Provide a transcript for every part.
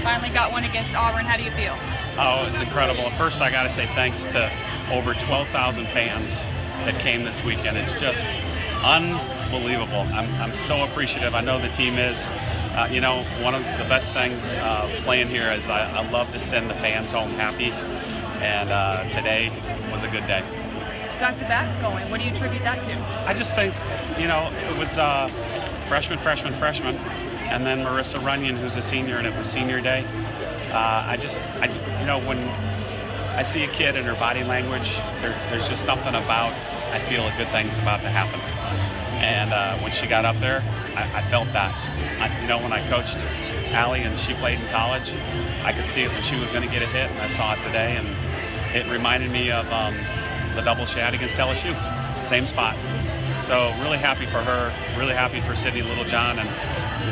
Finally got one against Auburn. How do you feel? Oh, it's incredible. First, I got to say thanks to over 12,000 fans that came this weekend. It's just unbelievable. I'm so appreciative. I know the team is. One of the best things playing here is I love to send the fans home happy, and today was a good day. Got the bats going. What do you attribute that to? I just think, it was freshman, and then Marissa Runyon, who's a senior, and it was senior day. When I see a kid and her body language, there's just something about, I feel a good thing's about to happen. And when she got up there, I felt that. When I coached Allie and she played in college, I could see it when she was going to get a hit, and I saw it today, and it reminded me of the double she had against LSU, same spot. So really happy for her, really happy for Sydney Littlejohn, and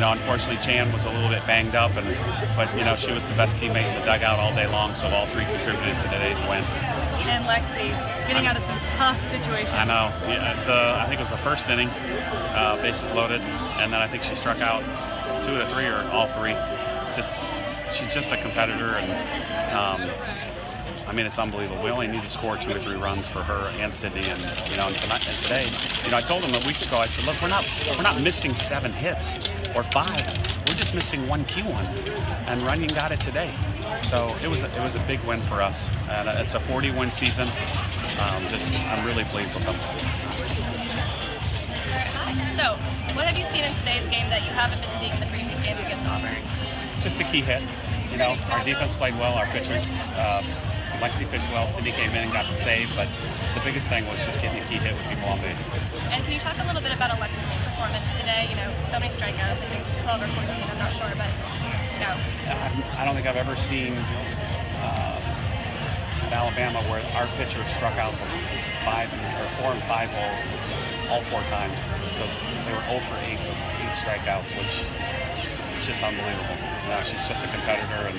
unfortunately Chan was a little bit banged up, but she was the best teammate in the dugout all day long, so all three contributed to today's win. And Lexi, getting out of some tough situations. I know. I think it was the first inning, bases loaded, and then I think she struck out 2 of the 3 or all 3. She's just a competitor, and it's unbelievable. We only need to score 2 or 3 runs for her and Sydney, and today, I told them a week ago. I said, look, we're not missing 7 hits or 5. We're just missing 1 key one, and Runyon got it today. So it was a big win for us, and it's a 40-win season. I'm really pleased with them. So, what have you seen in today's game that you haven't been seeing in the previous games against Auburn? Just a key hit. Our defense played well. Our pitchers. Lexi pitched well. Sydney came in and got the save, but the biggest thing was just getting a key hit with people on base. And can you talk a little bit about Alexis' performance today? So many strikeouts, I think 12 or 14, I'm not sure, but I don't think I've ever seen at Alabama where our pitcher struck out the 4 and 5 hole all 4 times. So they were 0 for 8 with 8 strikeouts, which is just unbelievable. She's just a competitor, and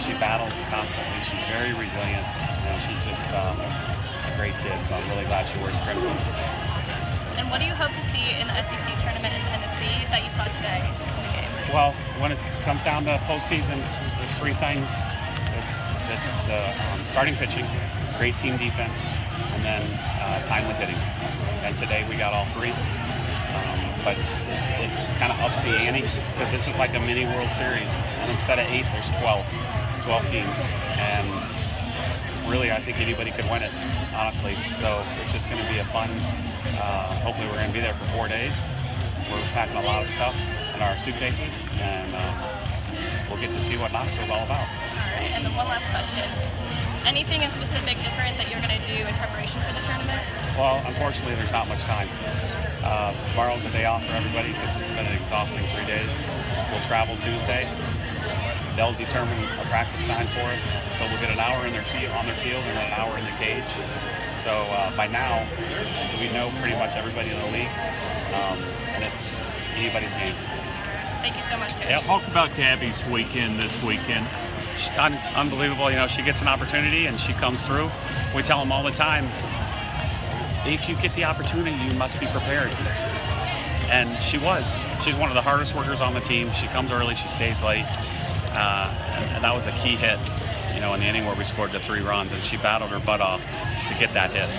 she battles constantly. She's very resilient. She's just a great kid, so I'm really glad she wears crimson. And what do you hope to see in the SEC tournament in Tennessee that you saw today in the game? Well, when it comes down to postseason, there's 3 things. It's the starting pitching, great team defense, and then timely hitting. And today we got all 3. But it kind of ups the ante, because this is like a mini World Series, and instead of 8, there's 12 teams, and really I think anybody could win it, honestly. So it's just going to be a fun, hopefully we're going to be there for 4 days. We're packing a lot of stuff in our suitcases, and we'll get to see what Knoxville's all about. All right, and then one last question. Anything in specific different that you're going to do in preparation for the tournament? Well, unfortunately there's not much time. Tomorrow's a day off for everybody because it's been an exhausting 3 days. We'll travel Tuesday. They'll determine a practice time for us, so we'll get an hour on their field and then an hour in the cage. So by now, we know pretty much everybody in the league, and it's anybody's game. Thank you so much, Coach. Yep. Talk about Gabby's weekend this weekend. Unbelievable. She gets an opportunity and she comes through. We tell them all the time, if you get the opportunity, you must be prepared. And she was. She's one of the hardest workers on the team. She comes early, she stays late. And that was a key hit, in the inning where we scored the 3 runs, and she battled her butt off to get that hit.